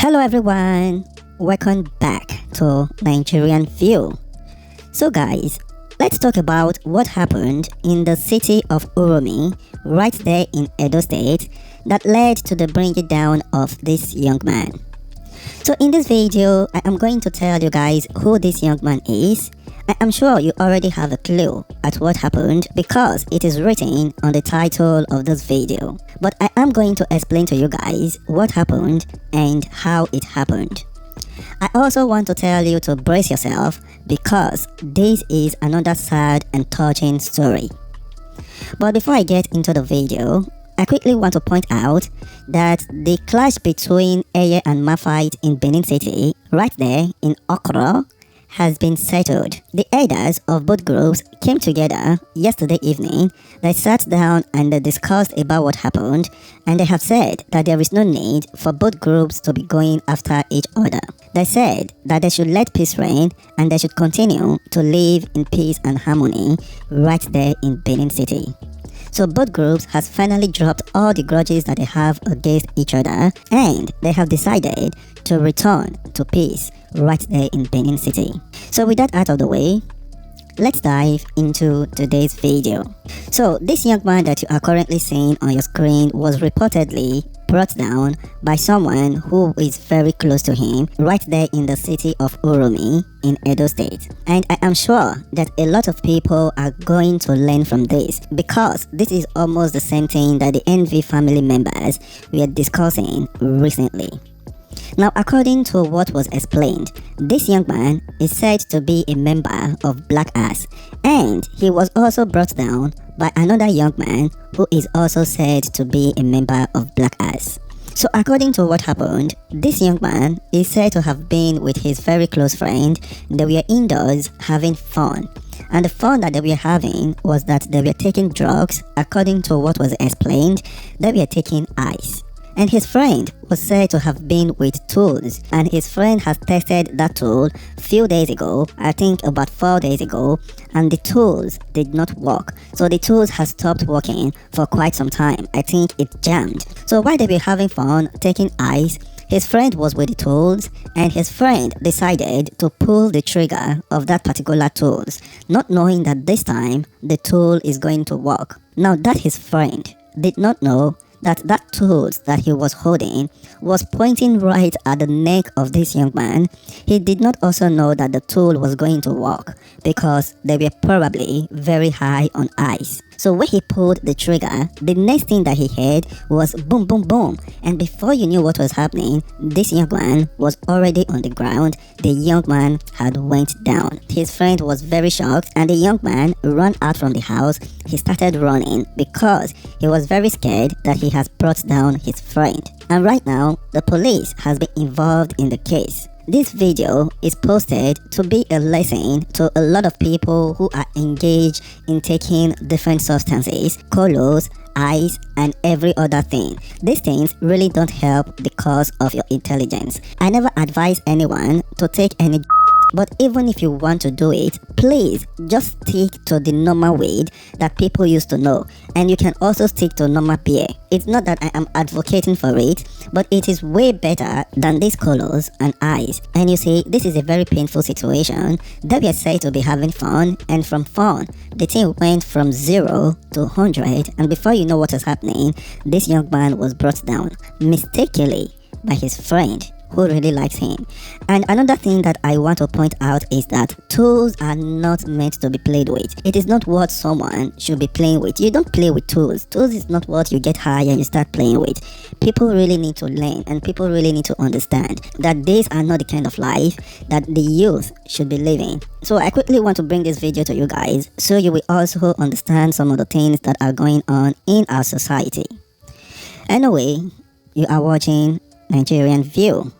Hello everyone, welcome back to Nigerian View. So guys, let's talk about what happened in the city of Uromi, right there in Edo State, that led to the bringing down of this young man. So in this video, I am going to tell you guys who this young man is. I am sure you already have a clue at what happened because it is written on the title of this video. But I am going to explain to you guys what happened and how it happened. I also want to tell you to brace yourself because this is another sad and touching story. But before I get into the video, I quickly want to point out that the clash between Eye and Mafite in Benin City, right there in Okra, has been settled. The elders of both groups came together yesterday evening. They sat down and they discussed about what happened, and they have said that there is no need for both groups to be going after each other. They said that they should let peace reign and they should continue to live in peace and harmony right there in Benin City. So both groups has finally dropped all the grudges that they have against each other, and they have decided to return to peace right there in Benin City. So with that out of the way, let's dive into today's video. So this young man that you are currently seeing on your screen was reportedly brought down by someone who is very close to him right there in the city of Uromi in Edo State. And I am sure that a lot of people are going to learn from this because this is almost the same thing that the NV family members were discussing recently. Now, according to what was explained, this young man is said to be a member of Black Ass, and he was also brought down by another young man who is also said to be a member of Black Ass. So according to what happened, this young man is said to have been with his very close friend. They were indoors having fun. And the fun that they were having was that they were taking drugs. According to what was explained, they were taking ice. And his friend was said to have been with tools, and his friend has tested that tool a few days ago, I think about 4 days ago, and the tools did not work. So the tools has stopped working for quite some time. I think it jammed. So while they were having fun taking ice, his friend was with the tools, and his friend decided to pull the trigger of that particular tools, not knowing that this time the tool is going to work. Now that his friend did not know that tools that he was holding was pointing right at the neck of this young man, he did not also know that the tool was going to work because they were probably very high on ice. So when he pulled the trigger, the next thing that he heard was boom, boom, boom. And before you knew what was happening, this young man was already on the ground. The young man had went down. His friend was very shocked, and the young man ran out from the house. He started running because he was very scared that he has brought down his friend. And right now, the police has been involved in the case. This video is posted to be a lesson to a lot of people who are engaged in taking different substances, colos, ice, and every other thing. These things really don't help the cause of your intelligence. I never advise anyone to take any, but even if you want to do it, please just stick to the normal weed that people used to know, and you can also stick to normal beer. It's not that I am advocating for it, but it is way better than these colors and ice. And you see, this is a very painful situation. They were said to be having fun, and from fun, the thing went from 0 to 100, and before you know what was happening, this young man was brought down mistakenly by his friend who really likes him. And another thing that I want to point out is that tools are not meant to be played with. It is not what someone should be playing with. You don't play with tools. Tools is not what you get high and you start playing with. People really need to learn, and people really need to understand that these are not the kind of life that the youth should be living. So I quickly want to bring this video to you guys so you will also understand some of the things that are going on in our society. Anyway, you are watching Nigerian View.